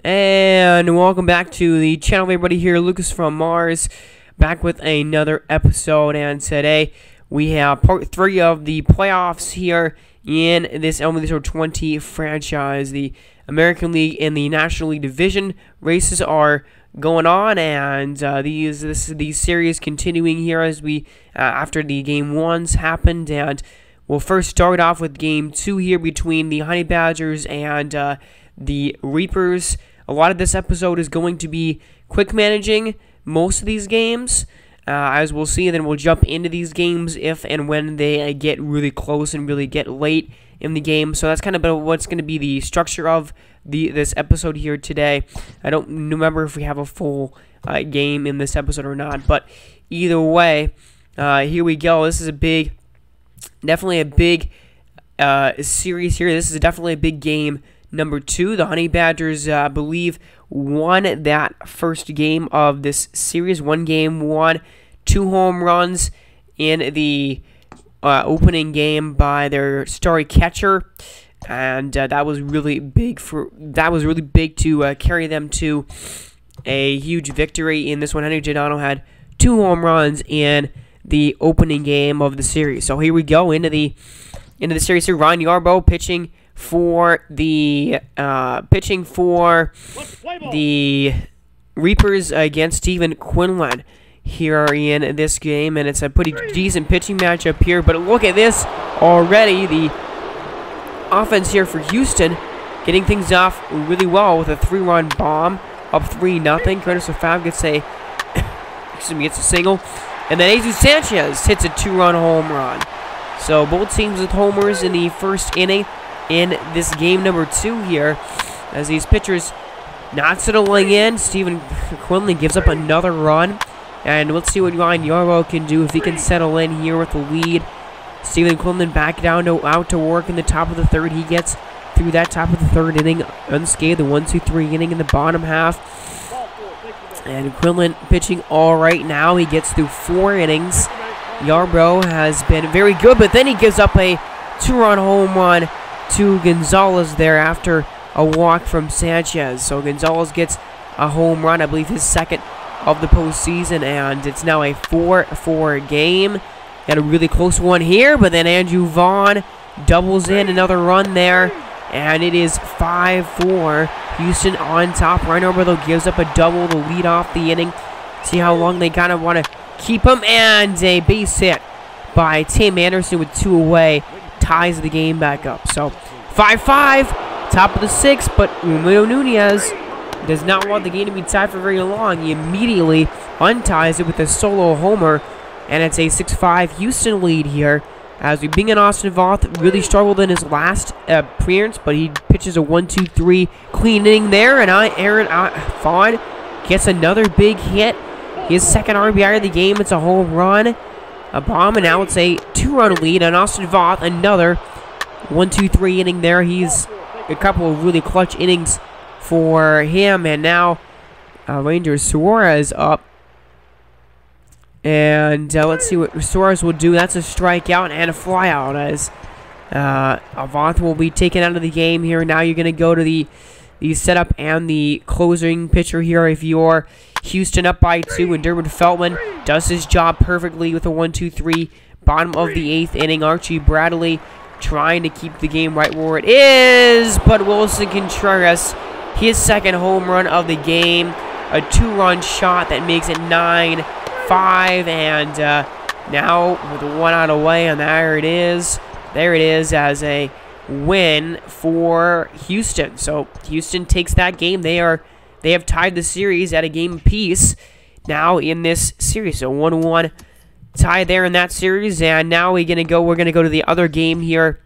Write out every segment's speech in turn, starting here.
And welcome back to the channel, everybody. Here, Lucas from Mars, back with another episode. And today we have part 3 of the playoffs here in this MLB 20 franchise. The American League and the National League Division races are going on, and these series continuing here as we after the game 1s happened. And we'll first start off with game 2 here between the Honey Badgers and the Reapers. A lot of this episode is going to be quick managing most of these games, as we'll see. And then we'll jump into these games if and when they get really close and really get late in the game. So that's kind of what's going to be the structure of this episode here today. I don't remember if we have a full game in this episode or not, but either way, here we go. This is definitely a big series here. This is definitely a big game. Number 2, the Honey Badgers, I believe, won that first game of this series. 1 game, 2 home runs in the opening game by their starry catcher, and that was really big to carry them to a huge victory in this one. Henry Giordano had 2 home runs in the opening game of the series. So here we go into the series here. Ryan Yarbrough pitching for the Reapers against Stephen Quinlan here in this game, and it's a pretty decent pitching matchup here. But look at this already. The offense here for Houston getting things off really well with a 3-run bomb, up 3-0. Curtis Lefebvre gets a gets a single, and then Jesus Sanchez hits a 2-run home run. So both teams with homers in the first inning in this game number 2 here, as these pitchers not settling in. Stephen Quinlan gives up another run, and let's see what Ryan Yarbrough can do if he can settle in here with the lead. Stephen Quinlan back down out to work in the top of the 3rd. He gets through that top of the 3rd inning unscathed. The 1-2-3 inning in the bottom half, and Quinlan pitching all right now. He gets through 4 innings. Yarbrough has been very good, but then he gives up a 2-run home run to Gonzalez there after a walk from Sanchez. So Gonzalez gets a home run, I believe his 2nd of the postseason, and it's now a 4-4 game. Got a really close one here, but then Andrew Vaughn doubles in another run there, and it is 5-4. Houston on top. Ryan Yarbrough gives up a double to lead off the inning. See how long they kind of want to keep him, and a base hit by Tim Anderson with 2 away ties the game back up. So 5-5, top of the 6th, but Romeo Nunez does not want the game to be tied for very long. He immediately unties it with a solo homer, and it's a 6-5 Houston lead here, as we bring in Austin Voth. Really struggled in his last appearance, but he pitches a 1-2-3 clean inning there, and Aaron Vaughn gets another big hit. His 2nd RBI of the game. It's a home run, a bomb, and now it's a 2-run lead on Austin Voth. Another 1-2-3 inning there. He's a couple of really clutch innings for him, and now Ranger Suarez up. And let's see what Suarez will do. That's a strikeout and a flyout, as Voth will be taken out of the game here. Now you're going to go to the setup and the closing pitcher here if you're Houston up by 2, and Durbin Feltman does his job perfectly with a 1-2-3. Bottom of the 8th inning, Archie Bradley trying to keep the game right where it is, but Wilson Contreras, his 2nd home run of the game, a 2-run shot that makes it 9-5, and now with 1 out away, and there it is as a win for Houston. So Houston takes that game. They have tied the series at a game apiece now in this series. So 1-1 tie there in that series, and now we're gonna go to the other game here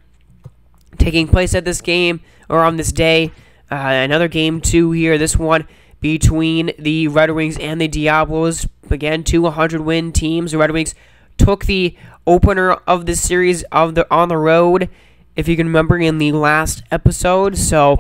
taking place at this game, or on this day. Another game 2 here. This one between the Red Wings and the Diablos. Again, 2 100-win teams. The Red Wings took the opener of this series on the road, if you can remember, in the last episode. So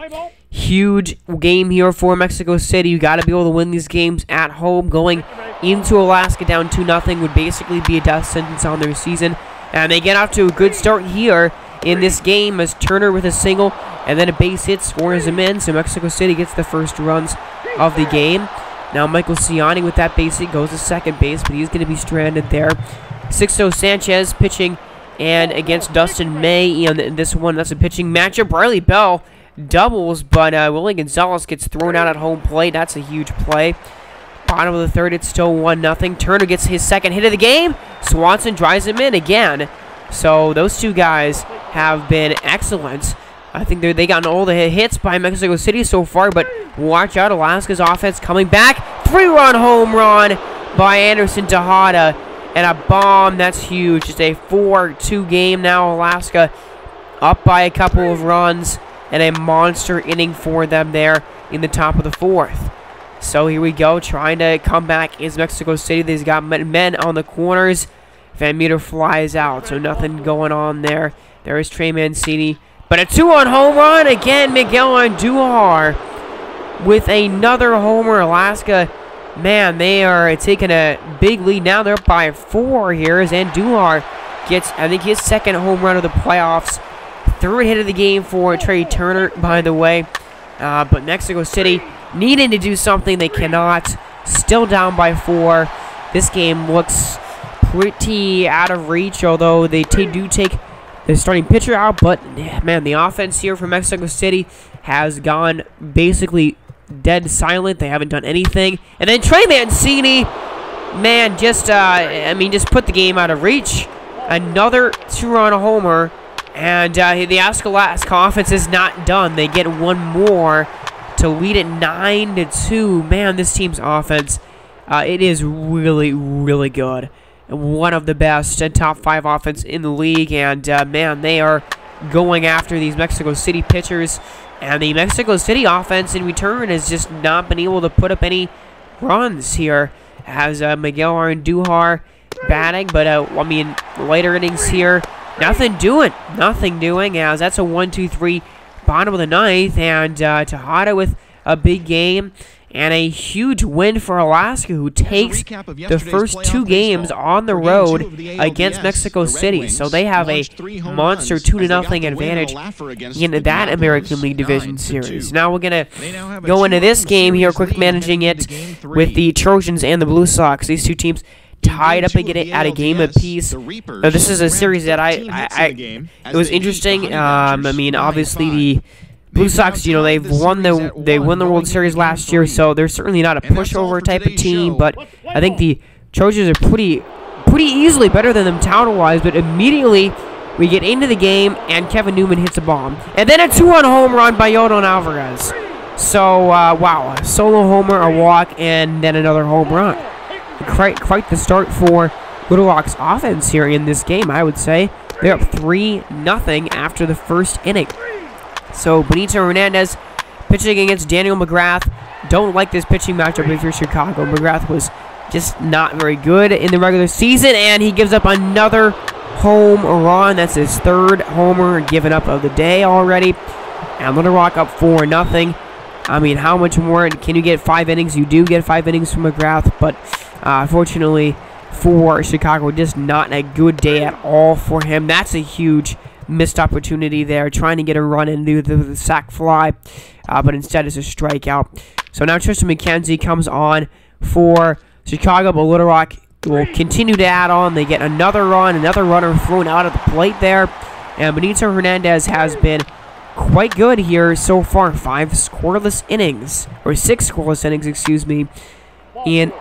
huge game here for Mexico City. You got to be able to win these games at home. Going into Alaska down 2-0 would basically be a death sentence on their season. And they get off to a good start here in this game as Turner with a single and then a base hit scores him in, so Mexico City gets the first runs of the game. Now Michael Ciani with that base hit goes to second base, but he's going to be stranded there. Sixto Sanchez pitching, and against Dustin May in this one, that's a pitching matchup. Riley Bell doubles, but Willie Gonzalez gets thrown out at home plate. That's a huge play. Bottom of the third, it's still 1-0. Turner gets his second hit of the game. Swanson drives him in again. So those two guys have been excellent. I think they gotten all the hits by Mexico City so far, but watch out, Alaska's offense coming back. 3-run home run by Anderson Tejada, and a bomb. That's huge. It's a 4-2 game now. Alaska up by a couple of runs, and a monster inning for them there in the top of the fourth. So here we go, trying to come back is Mexico City. They've got men on the corners. Van Meter flies out, so nothing going on there. There is Trey Mancini. But a 2-run home run again, Miguel Andujar with another homer. Alaska, man, they are taking a big lead now. They're up by 4 here as Andujar gets, I think, his second home run of the playoffs. Third hit of the game for Trey Turner, by the way. But Mexico City needing to do something. They cannot. Still down by 4. This game looks pretty out of reach, although they do take the starting pitcher out. But, man, the offense here for Mexico City has gone basically dead silent. They haven't done anything. And then Trey Mancini, man, just put the game out of reach. Another 2-run homer. And the Alaska offense is not done. They get one more to lead it 9-2. Man, this team's offense, it is really, really good. One of the best top 5 offense in the league. And, man, they are going after these Mexico City pitchers. And the Mexico City offense in return has just not been able to put up any runs here. As Miguel Andujar batting. But, later innings here, nothing doing, as that's a 1-2-3 bottom of the 9th, and Tejada with a big game and a huge win for Alaska, who takes the first 2 games on the road against Mexico City. So they have a monster 2-0 advantage in that American League Division Series. Now we're going to go into this game here, quick managing it with the Trojans and the Blue Sox. These two teams tied up again at a game apiece. This is a series that it was interesting. Obviously the Blue Sox, they won the World Series last year, so they're certainly not a pushover type of team. But I think the Trojans are pretty easily better than them talent-wise. But immediately we get into the game, and Kevin Newman hits a bomb, and then a 2-run home run by Yordan Alvarez. So wow, a solo homer, a walk, and then another home run. Quite the start for Little Rock's offense here in this game, I would say. They're up 3-0 after the first inning. So Benito Hernandez pitching against Daniel McGrath. Don't like this pitching matchup if you're Chicago. McGrath was just not very good in the regular season, and he gives up another home run. That's his 3rd homer given up of the day already. And Little Rock up 4-0. How much more can you get? 5 innings? You do get 5 innings from McGrath, but unfortunately for Chicago, just not a good day at all for him. That's a huge missed opportunity there, trying to get a run and do the sac fly, but instead it's a strikeout. So now Tristan McKenzie comes on for Chicago, but Little Rock will continue to add on. They get another run, another runner thrown out of the plate there, and Benito Hernandez has been quite good here so far. 6 scoreless innings, excuse me, in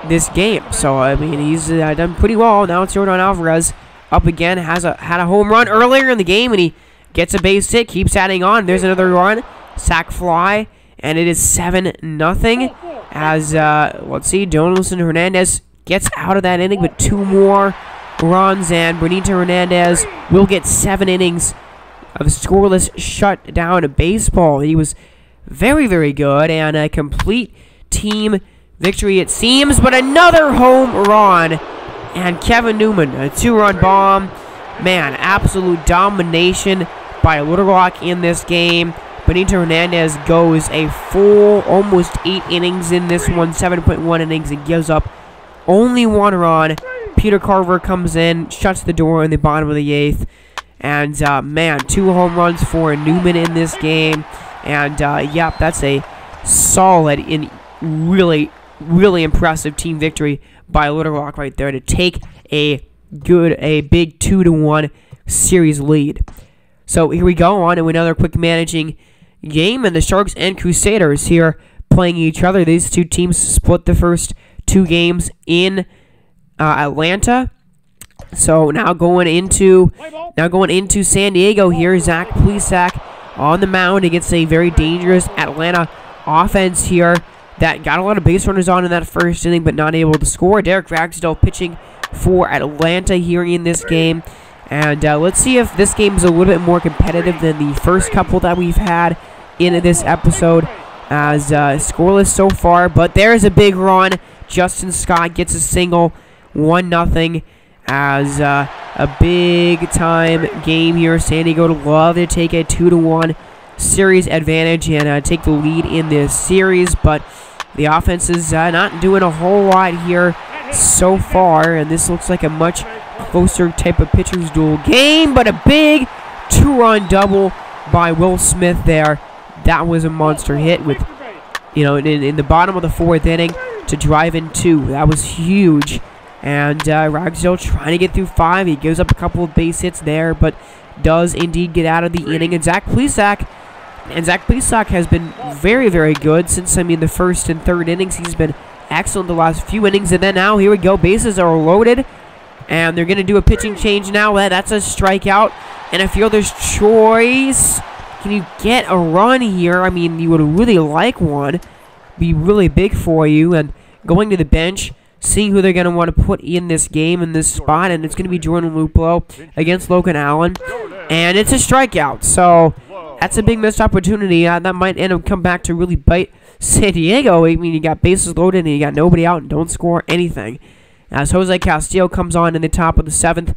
this game. So he's done pretty well. Now it's Yordan Alvarez up again. Had a home run earlier in the game, and he gets a base hit. Keeps adding on. There's another run, sac fly, and it is 7-0. As let's see, Donaldson Hernandez gets out of that inning, but 2 more runs, and Benito Hernandez will get 7 innings of scoreless shutdown baseball. He was very, very good, and a complete team victory it seems, but another home run, and Kevin Newman, a 2-run bomb. Man, absolute domination by Little Rock in this game. Benito Hernandez goes a full almost 8 innings in this one, 7.1 innings, and gives up only 1 run. Peter Carver comes in, shuts the door in the bottom of the 8th. And, man, 2 home runs for Newman in this game. And, yep, that's a solid and really, really impressive team victory by Little Rock right there to take a big 2-1 series lead. So here we go on to another quick managing game, and the Sharks and Crusaders here playing each other. These two teams split the first 2 games in Atlanta. So now going into San Diego here, Zach Plesac on the mound against a very dangerous Atlanta offense here that got a lot of base runners on in that first inning but not able to score. Derek Ragsdale pitching for Atlanta here in this game. And let's see if this game is a little bit more competitive than the first couple that we've had in this episode, as scoreless so far. But there's a big run. Justin Scott gets a single, 1-0, as a big-time game here. San Diego would love to take a 2-1 series advantage and take the lead in this series, but the offense is not doing a whole lot here so far, and this looks like a much closer type of pitcher's duel game. But a big 2-run double by Will Smith there. That was a monster hit with, in the bottom of the 4th inning to drive in 2. That was huge. And Ragsdale trying to get through 5. He gives up a couple of base hits there, but does indeed get out of the inning. And Zach Plesac has been very, very good since, the first and 3rd innings. He's been excellent the last few innings. And then now, here we go. Bases are loaded. And they're going to do a pitching change now. That's a strikeout. And a fielder's choice. Can you get a run here? You would really like one. Be really big for you. And going to the bench, seeing who they're going to want to put in this game, in this spot. And it's going to be Jordan Luplo against Logan Allen. And it's a strikeout. So that's a big missed opportunity. That might end up come back to really bite San Diego. You got bases loaded and you got nobody out and don't score anything. As Jose Castillo comes on in the top of the 7th.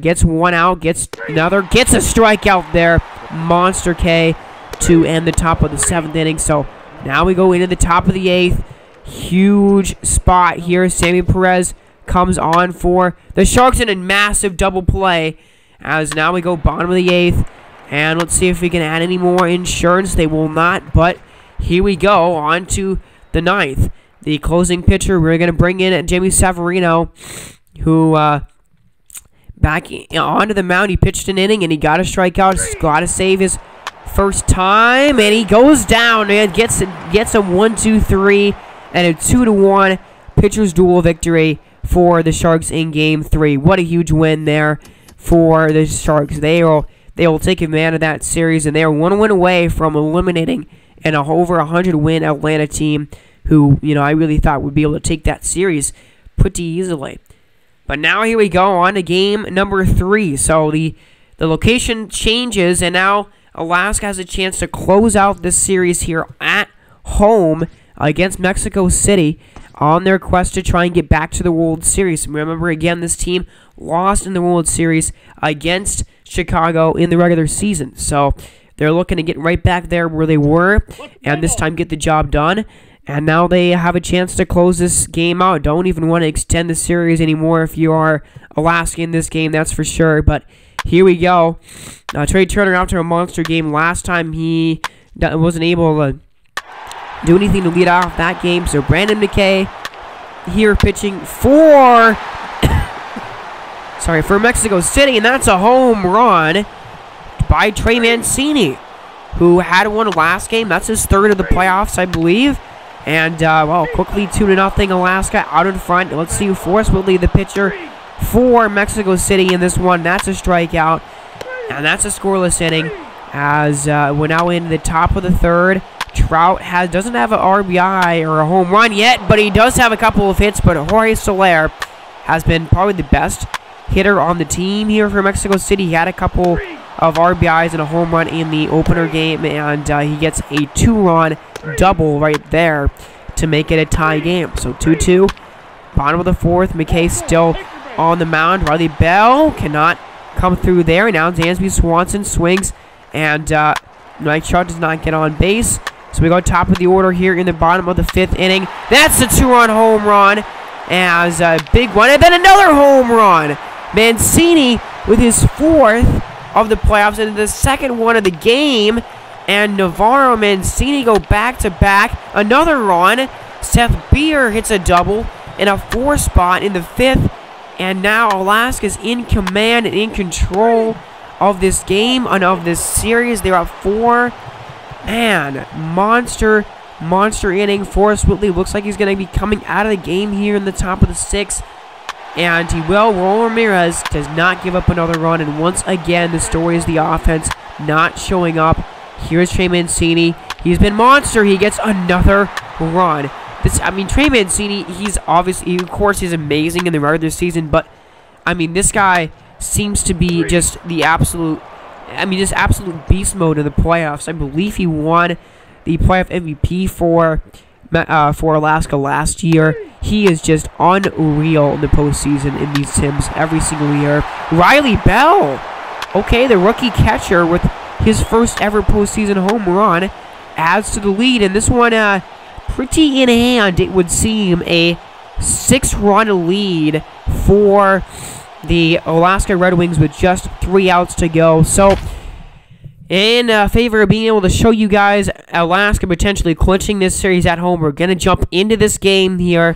Gets one out, gets another, gets a strikeout there. Monster K to end the top of the 7th inning. So now we go into the top of the 8th. Huge spot here. Sammy Perez comes on for the Sharks in a massive double play. As now we go bottom of the 8th. And let's see if we can add any more insurance. They will not, but here we go on to the 9th. The closing pitcher, we're going to bring in Jamie Savarino, who back onto the mound. He pitched an inning and he got a strikeout. He's got to save his first time, and he goes down and gets a 1-2-3 and a 2-1 pitcher's duel victory for the Sharks in Game 3. What a huge win there for the Sharks. They will take advantage of that series, and they are 1 win away from eliminating an over 100-win Atlanta team who, I really thought would be able to take that series pretty easily. But now here we go on to game number 3. So the location changes, and now Alaska has a chance to close out this series here at home against Mexico City on their quest to try and get back to the World Series. Remember, again, this team lost in the World Series against Chicago in the regular season. So they're looking to get right back there where they were and this time get the job done. And now they have a chance to close this game out. Don't even want to extend the series anymore if you are Alaska in this game, that's for sure. But here we go. Trey Turner, after a monster game last time, he wasn't able to do anything to lead off that game. So Brandon McKay here pitching for for Mexico City, and that's a home run by Trey Mancini, who had one last game. That's his 3rd of the playoffs, I believe. And, quickly 2-0 Alaska out in front. Let's see who Forrest will lead the pitcher for Mexico City in this one. That's a strikeout, and that's a scoreless inning as we're now in the top of the 3rd. Trout doesn't have an RBI or a home run yet, but he does have a couple of hits. But Jorge Soler has been probably the best hitter on the team here for Mexico City. He had a couple of RBIs and a home run in the opener game, and he gets a 2-run double right there to make it a tie game. So 2-2, bottom of the 4th. McKay still on the mound. Riley Bell cannot come through there. Now Dansby Swanson swings, and Mike Trout does not get on base. So we go top of the order here in the bottom of the 5th inning. That's a 2-run home run as a big one, and then another home run. Mancini with his 4th. of the playoffs and the second one of the game. And Navarro and Mancini go back-to-back. Another run. Seth Beer hits a double in a 4 spot in the 5th. And now Alaska's in command and in control of this game and of this series. They're up 4. Man, monster inning. Forrest Whitley looks like he's going to be coming out of the game here in the top of the 6th. And he will. Raul Ramirez does not give up another run. And once again, the story is the offense not showing up. Here's Trey Mancini. He's been monster. He gets another run. Trey Mancini, he's obviously, of course, he's amazing in the regular season. But, this guy seems to be just the absolute, just absolute beast mode in the playoffs. I believe he won the playoff MVP for Alaska last year. He is just unreal in the postseason in these sims every single year. Riley Bell, okay, the rookie catcher with his first ever postseason home run, adds to the lead, and this one pretty in hand, it would seem. A 6-run lead for the Alaska Red Wings with just 3 outs to go. So, in favor of being able to show you guys Alaska potentially clinching this series at home, we're going to jump into this game here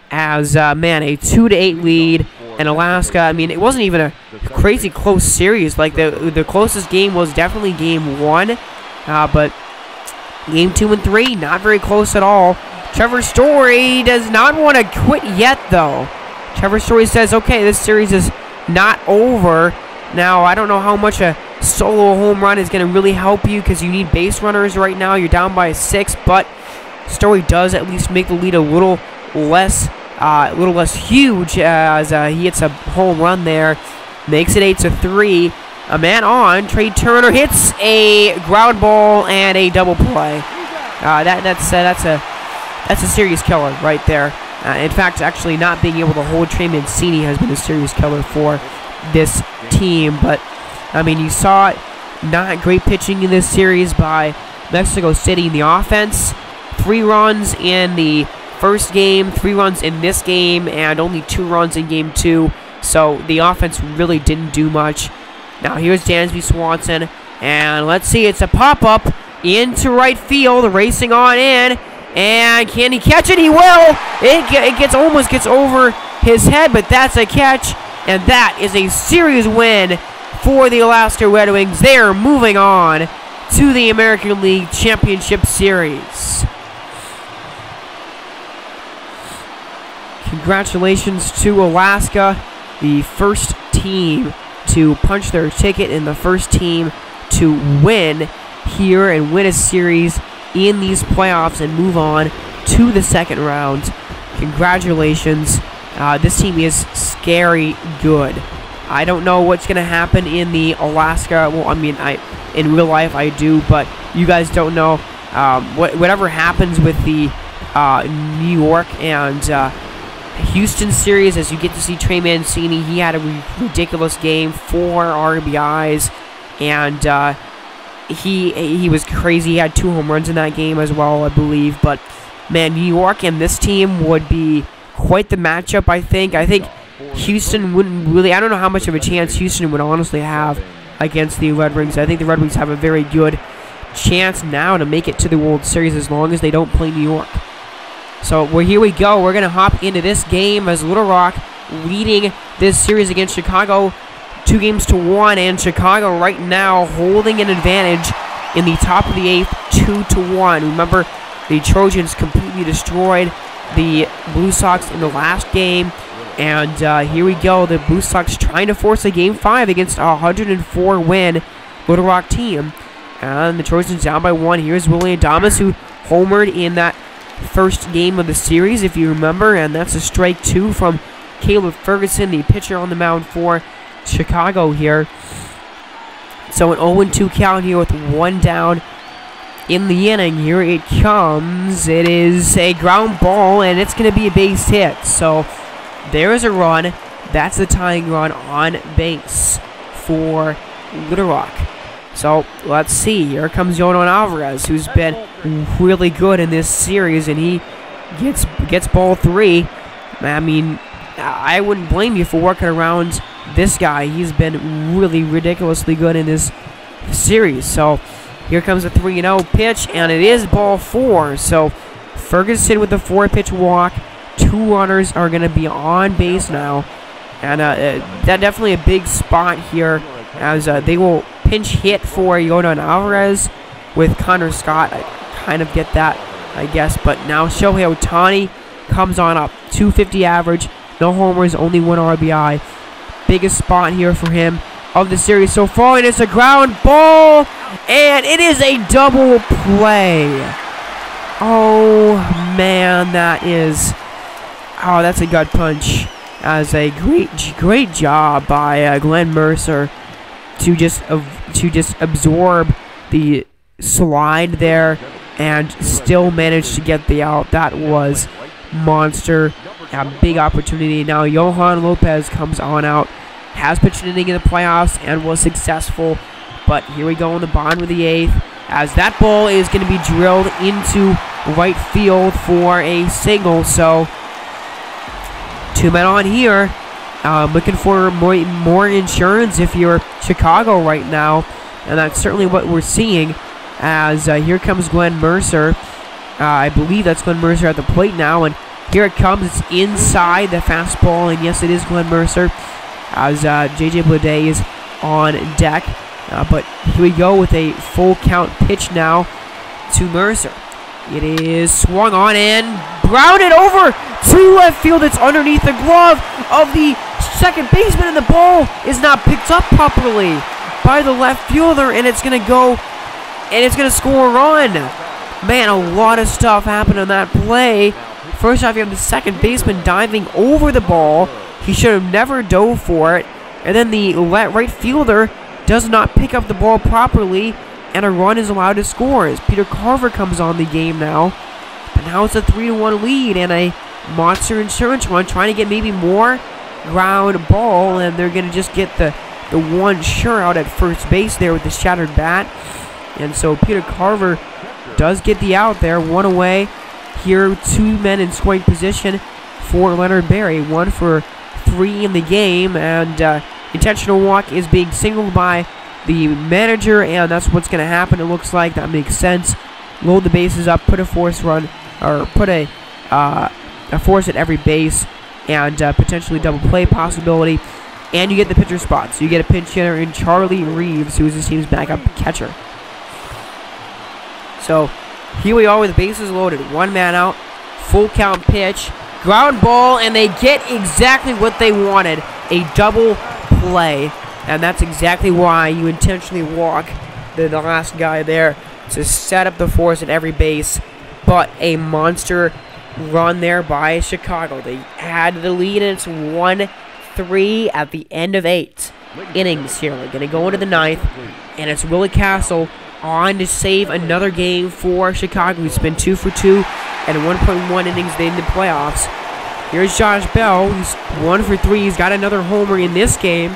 as, a 2-8 lead. And Alaska, it wasn't even a crazy close series. Like, the closest game was definitely game 1. But game 2 and 3, not very close at all. Trevor Story does not want to quit yet, though. Trevor Story says, okay, this series is not over. Now, I don't know how much a solo home run is going to really help you because you need base runners right now. You're down by 6, but Story does at least make the lead a little less huge as he hits a home run there. Makes it 8-3. A man on. Trey Turner hits a ground ball and a double play. That's a serious killer right there. In fact, actually not being able to hold Trey Mancini has been a serious killer for this team. But, you saw it. Not great pitching in this series by Mexico City in the offense. 3 runs in the first game, 3 runs in this game, and only 2 runs in game 2. So the offense really didn't do much. Now here's Dansby Swanson, and let's see, it's a pop-up into right field, racing on in, and can he catch it? He will! It almost gets over his head, but that's a catch, and that is a series win for the Alaska Red Wings. They are moving on to the American League Championship Series. Congratulations to Alaska, the first team to punch their ticket and the first team to win here and win a series in these playoffs and move on to the second round. Congratulations. This team is scary good. I don't know what's going to happen in the Alaska. Well, in real life I do, but you guys don't know. Whatever happens with the New York and Houston series, as you get to see Trey Mancini, he had a ridiculous game, 4 RBIs, and he was crazy. He had 2 home runs in that game as well, I believe. But man, New York and this team would be quite the matchup. I think Houston wouldn't really. I don't know how much of a chance Houston would honestly have against the Red Wings. I think the Red Wings have a very good chance now to make it to the World Series as long as they don't play New York. So here we go. We're going to hop into this game as Little Rock leading this series against Chicago 2-1, and Chicago right now holding an advantage in the top of the 8th, 2-1. Remember, the Trojans completely destroyed the Blue Sox in the last game, and here we go. The Blue Sox trying to force a Game 5 against a 104-win Little Rock team, and the Trojans down by 1. Here's Willie Adames, who homered in that first game of the series, if you remember, and that's a strike 2 from Caleb Ferguson, the pitcher on the mound for Chicago here. So an 0-2 count here with 1 down in the inning. Here it comes. It is a ground ball, and it's going to be a base hit. So there is a run. That's the tying run on base for Little Rock. So let's see. Here comes Yonan Alvarez, who's been really good in this series, and he gets ball 3. I wouldn't blame you for working around this guy, he's been really ridiculously good in this series. So here comes a 3-0 pitch, and it is ball 4. So Ferguson with the 4-pitch walk. 2 runners are going to be on base now. And that definitely a big spot here, as they will pinch hit for Yordan Alvarez with Connor Scott. I kind of get that, I guess. But now Shohei Ohtani comes on up. 250 average, no homers, only 1 RBI. Biggest spot here for him of the series so far, and it's a ground ball, and it is a double play. Oh, man, that's a gut punch. As a great job by Glenn Mercer to just absorb the slide there and still manage to get the out. That was monster. A big opportunity. Now Johan Lopez comes on out, has pitched an inning in the playoffs and was successful. But here we go in the bottom of the 8th, as that ball is going to be drilled into right field for a single. So 2 men on here, looking for more insurance if you're Chicago right now, and that's certainly what we're seeing. As here comes Glenn Mercer. I believe that's Glenn Mercer at the plate now, and here it comes. It's inside the fastball, and yes, it is Glenn Mercer, as J.J. Bleday is on deck. But here we go with a full count pitch now to Mercer. It is swung on and grounded over to left field. It's underneath the glove of the second baseman, and the ball is not picked up properly by the left fielder, and it's going to go, and it's going to score a run. Man, a lot of stuff happened on that play. First off, you have the second baseman diving over the ball. He should have never dove for it. And then the right fielder does not pick up the ball properly, and a run is allowed to score as Peter Carver comes on the game now. But now it's a 3-1 lead and a monster insurance run, trying to get maybe more ground ball, and they're going to just get the one sure out at first base there with the shattered bat. And so Peter Carver does get the out there, 1 away. Here, 2 men in scoring position for Leonard Berry, 1 for 3 in the game, and intentional walk is being signaled by the manager, and that's what's going to happen. It looks like that makes sense. Load the bases up, put a force run, or put a force at every base, and potentially double play possibility. And you get the pitcher spot, so you get a pinch hitter in Charlie Reeves, who is this team's backup catcher. So here we are with the bases loaded, 1 man out, full count pitch, ground ball, and they get exactly what they wanted, a double play. And that's exactly why you intentionally walk the last guy there, to set up the force at every base. But a monster run there by Chicago. They had the lead, and it's 1-3 at the end of 8 innings here. We're going to go into the 9th, and it's Willie Castle on to save another game for Chicago. He's been 2 for 2 and 1.1 innings in the playoffs. Here's Josh Bell. He's 1 for 3. He's got another homer in this game.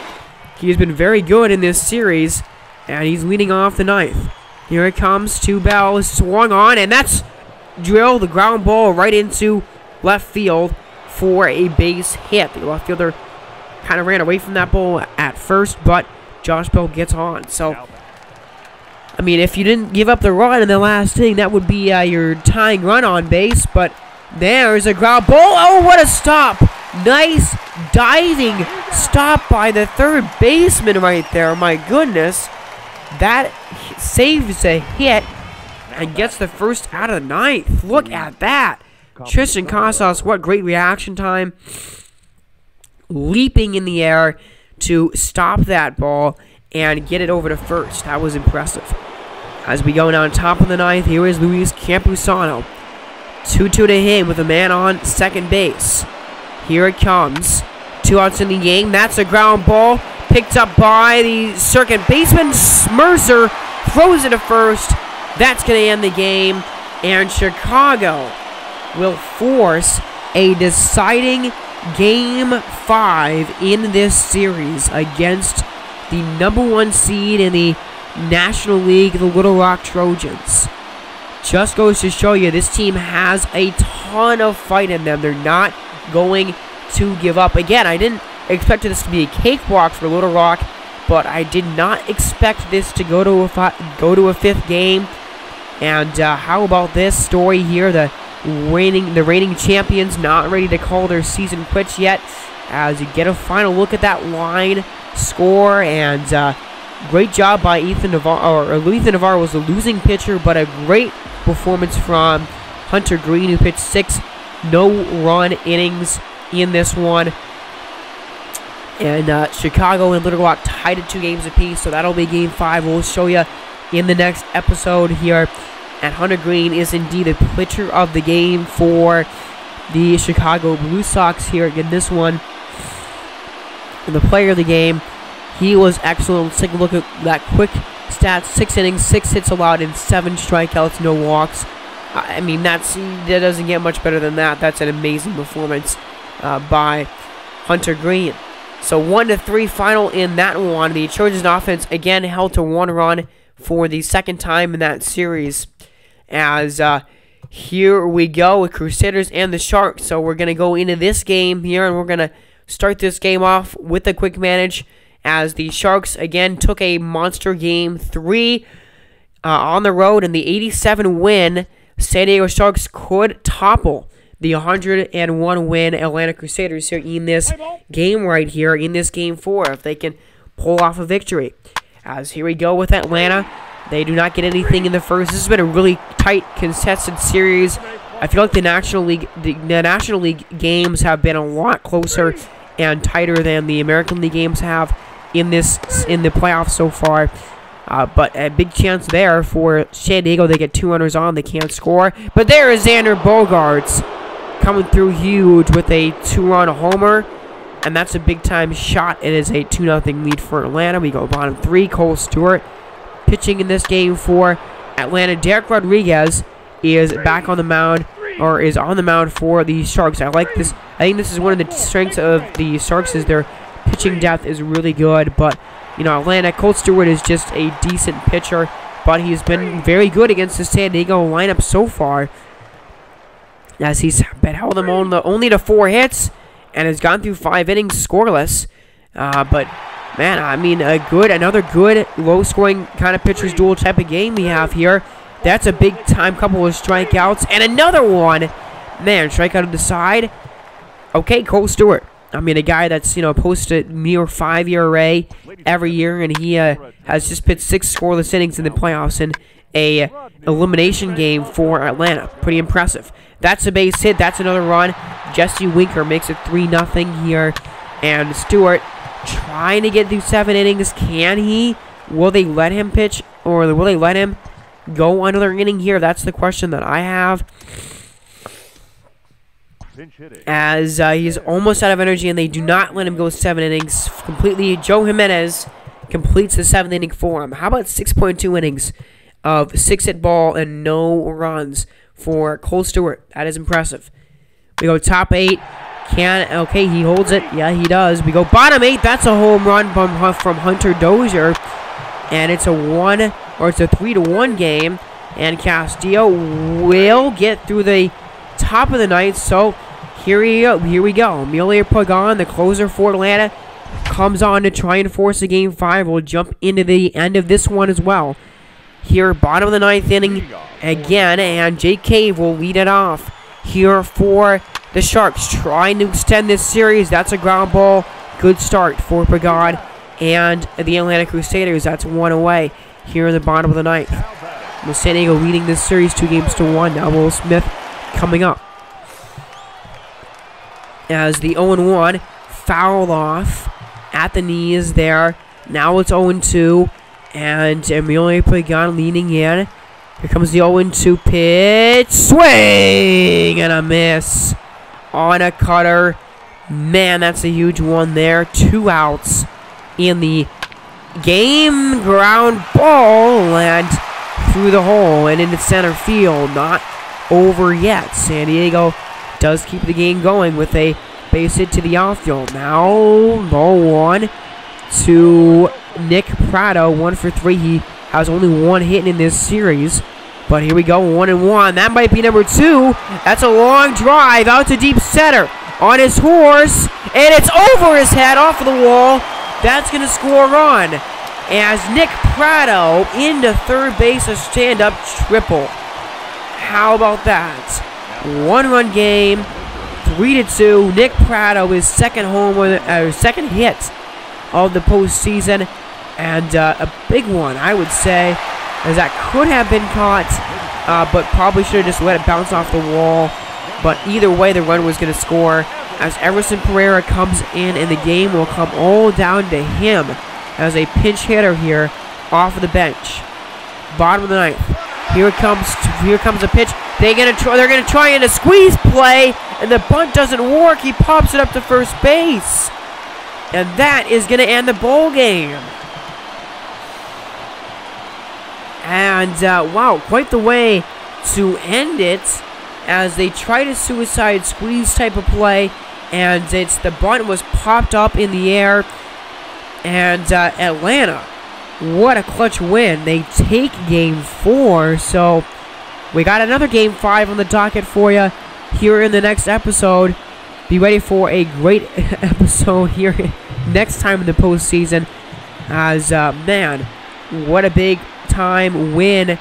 He's been very good in this series, and he's leading off the 9th. Here it comes to Bell. Swung on, and that's drilled the ground ball right into left field for a base hit. The left fielder kind of ran away from that ball at first, but Josh Bell gets on. So, I mean, if you didn't give up the run in the last inning, that would be your tying run on base. But there's a ground ball. Oh, what a stop! Nice diving stop by the third baseman right there. My goodness. That saves a hit and gets the first out of the 9th. Look at that. Tristan Casas, what great reaction time. Leaping in the air to stop that ball and get it over to first. That was impressive. As we go down top of the 9th, here is Luis Campusano. 2-2 to him with a man on second base. Here it comes. 2 outs in the game. That's a ground ball. Picked up by the second baseman. Mercer throws it to first. That's going to end the game. And Chicago will force a deciding Game 5 in this series against the #1 seed in the National League, the Little Rock Trojans. Just goes to show you, this team has a ton of fight in them. They're not going to give up. Again, I didn't expected this to be a cakewalk for Little Rock, but I did not expect this to go to a fifth game. And how about this story here? The reigning champions not ready to call their season quits yet, as you get a final look at that line score. And great job by Ethan Navarro. Ethan Navarro was the losing pitcher, but a great performance from Hunter Green, who pitched 6 no-run innings in this one. And Chicago and Little Rock tied at 2 games apiece, so that'll be Game 5. We'll show you in the next episode here. And Hunter Green is indeed the pitcher of the game for the Chicago Blue Sox here in this one. And the player of the game, he was excellent. Let's take a look at that quick stats. 6 innings, 6 hits allowed, and 7 strikeouts, no walks. I mean, that doesn't get much better than that. That's an amazing performance by Hunter Green. So 1-3 final in that one. The Trojans offense again held to 1 run for the second time in that series. As here we go with Crusaders and the Sharks. So we're going to go into this game here, and we're going to start this game off with a quick manage, as the Sharks again took a monster Game 3 on the road, and the 87 win San Diego Sharks could topple the 101 win Atlanta Crusaders here in this game right here, in this Game 4, if they can pull off a victory. As here we go with Atlanta. They do not get anything in the first. This has been a really tight, contested series. I feel like the National League games have been a lot closer and tighter than the American League games have in the playoffs so far. But a big chance there for San Diego. They get 2 runners on. They can't score. But there is Xander Bogaerts coming through huge with a 2-run homer. And that's a big-time shot. It is a 2-0 lead for Atlanta. We go bottom 3. Cole Stewart pitching in this game for Atlanta. Derek Rodriguez is back on the mound, or is on the mound for the Sharks. I like this. I think this is one of the strengths of the Sharks, is their pitching depth is really good. But, you know, Atlanta, Cole Stewart is just a decent pitcher, but he's been very good against the San Diego lineup so far, as he's been held them only to 4 hits and has gone through 5 innings scoreless. But man, I mean, another good low-scoring kind of pitcher's duel type of game we have here. That's a big-time couple of strikeouts, and another one. Man, strikeout to the side. Okay, Cole Stewart. I mean, a guy that's, you know, posted near 5 ERA every year, and he has just pitched 6 scoreless innings in the playoffs in a elimination game for Atlanta. Pretty impressive. That's a base hit. That's another run. Jesse Winker makes it 3-0 here, and Stewart trying to get through 7 innings. Can he? Will they let him pitch, or will they let him go another inning here? That's the question that I have, as he's almost out of energy, and they do not let him go 7 innings completely. Joe Jimenez completes the 7th inning for him. How about 6.2 innings of 6-hit ball and no runs for Cole Stewart? That is impressive. We go top 8. Okay, he holds it. Yeah, he does. We go bottom 8. That's a home run from Hunter Dozier, and it's a 3-1 game. And Castillo will get through the top of the 9th. So here we go. Emilio Pagan, the closer for Atlanta, comes on to try and force a Game 5. We'll jump into the end of this one as well. Here, bottom of the 9th inning again, and Jake Cave will lead it off here for the Sharks, trying to extend this series. That's a ground ball. Good start for Pagan and the Atlanta Crusaders. That's 1 away here in the bottom of the 9th. With San Diego leading this series 2-1. Now Will Smith coming up, as the 0-1 foul off at the knees there. Now it's 0-2, and Emilio Pagan leaning in. Here comes the 0-2 pitch. Swing and a miss on a cutter. Man, that's a huge one there. 2 outs in the game. Ground ball and through the hole and into center field. Not over yet. San Diego does keep the game going with a base hit to the outfield. Now, ball 1 to Nick Prado. 1 for 3. He has only 1 hit in this series. But here we go, 1-1. That might be number 2. That's a long drive out to deep center on his horse. and it's over his head, off of the wall. That's going to score a run as Nick Prado into third base, a stand-up triple. How about that? 1-run game, 3-2. Nick Prado, his second second hit of the postseason, and a big one, I would say, as that could have been caught, but probably should have just let it bounce off the wall. But either way, the run was going to score, as Everson Pereira comes in, and the game will come all down to him as a pinch hitter here off of the bench. Bottom of the ninth. Here it comes. Here comes a pitch. They're gonna try in a squeeze play, and the bunt doesn't work. He pops it up to first base, and that is gonna end the ball game. And wow, quite the way to end it, as they tried a suicide squeeze type of play, and the bunt was popped up in the air, and Atlanta, what a clutch win. They take game 4, so we got another game 5 on the docket for you here in the next episode. Be ready for a great episode here next time in the postseason, as man, what a big time win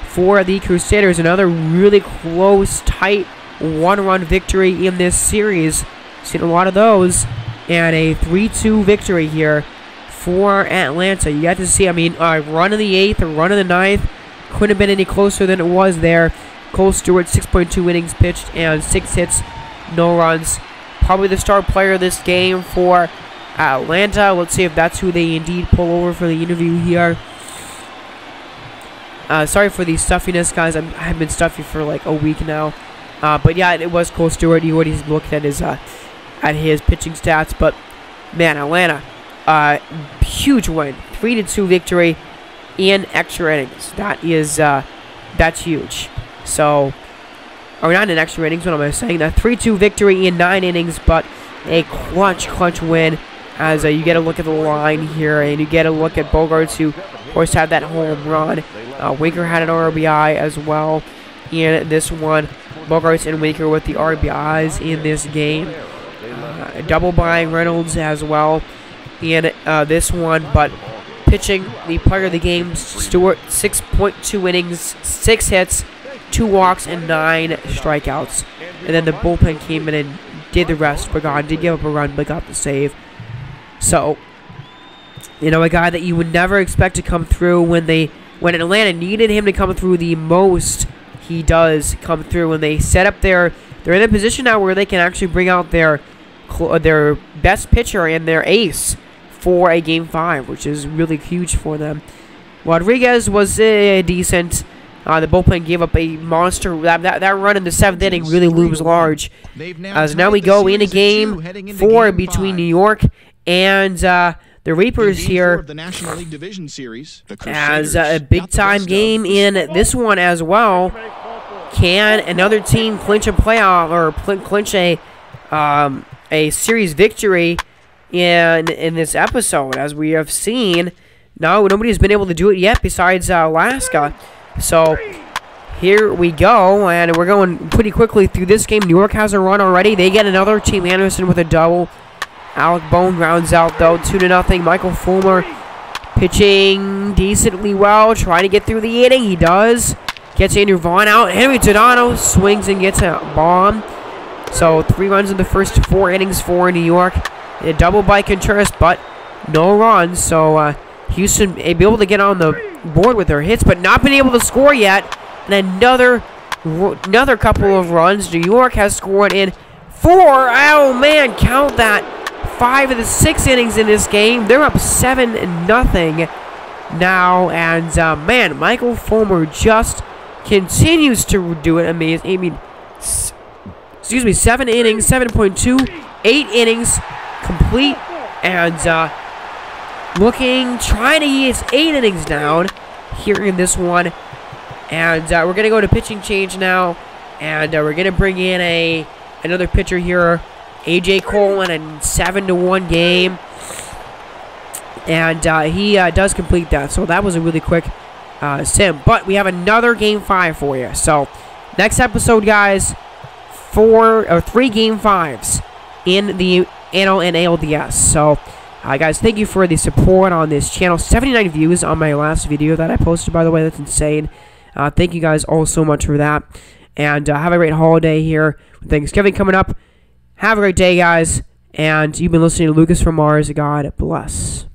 for the Crusaders. Another really close, tight 1-run victory in this series. Seen a lot of those, and a 3-2 victory here for Atlanta. You got to see, I mean, a run in the 8th, a run in the 9th. Couldn't have been any closer than it was there. Cole Stewart, 6.2 innings pitched and 6 hits, no runs. Probably the star player of this game for Atlanta. Let's see if that's who they indeed pull over for the interview here. Sorry for the stuffiness, guys. I've been stuffy for like a week now. But yeah, it was Cole Stewart. You already looked at his pitching stats. But man, Atlanta, huge win, 3-2 victory in extra innings. That's huge. So, or not in extra innings. What am I saying? That 3-2 victory in 9 innings, but a clutch win. As you get a look at the line here, and you get a look at Bogaerts, who of course had that home run. Winker had an RBI as well in this one. Bogaerts and Winker with the RBIs in this game. Double by Reynolds as well in this one, but pitching the player of the game, Stewart, 6.2 innings, 6 hits, 2 walks, and 9 strikeouts. And then the bullpen came in and did the rest. Pagan did give up a run, but got the save. So, you know, a guy that you would never expect to come through when Atlanta needed him to come through the most, he does come through. When they set up they're in a position now where they can actually bring out their best pitcher and their ace for a game 5, which is really huge for them. Rodriguez was decent. The bullpen gave up a monster. That run in the 7th inning really looms large. As now we go into game 4 between New York and the Reapers here, the National League Division Series, as a big-time game in this one as well. Can another team clinch a playoff, or clinch a series victory in this episode? As we have seen, no, nobody's been able to do it yet besides Alaska. So here we go, and we're going pretty quickly through this game. New York has a run already. They get another. Team Anderson with a double. Alec Bone rounds out, though, 2-0. Michael Fulmer pitching decently well, trying to get through the inning. He does. Gets Andrew Vaughn out. Henry Tadano swings and gets a bomb. So 3 runs in the first 4 innings for New York. A double by Contreras, but no runs. So Houston may be able to get on the board with their hits, but not been able to score yet. And another couple of runs. New York has scored in 4. Oh man, count that. 5 of the 6 innings in this game. They're up 7-0 now, and man, Michael Fulmer just continues to do it. Amazing. I mean, excuse me, 7 innings, 7.2, 8 innings complete, and trying to ease 8 innings down here in this one. And we're gonna go to pitching change now, and we're gonna bring in another pitcher here, AJ Cole, in a 7-1 game, and he does complete that. So that was a really quick sim. But we have another game 5 for you. So next episode, guys, 3 game 5s in the ANL and ALDS. So, guys, thank you for the support on this channel. 79 views on my last video that I posted, by the way. That's insane. Thank you guys all so much for that. And have a great holiday here with Thanksgiving coming up. Have a great day, guys. And you've been listening to Lucas from Mars. God bless.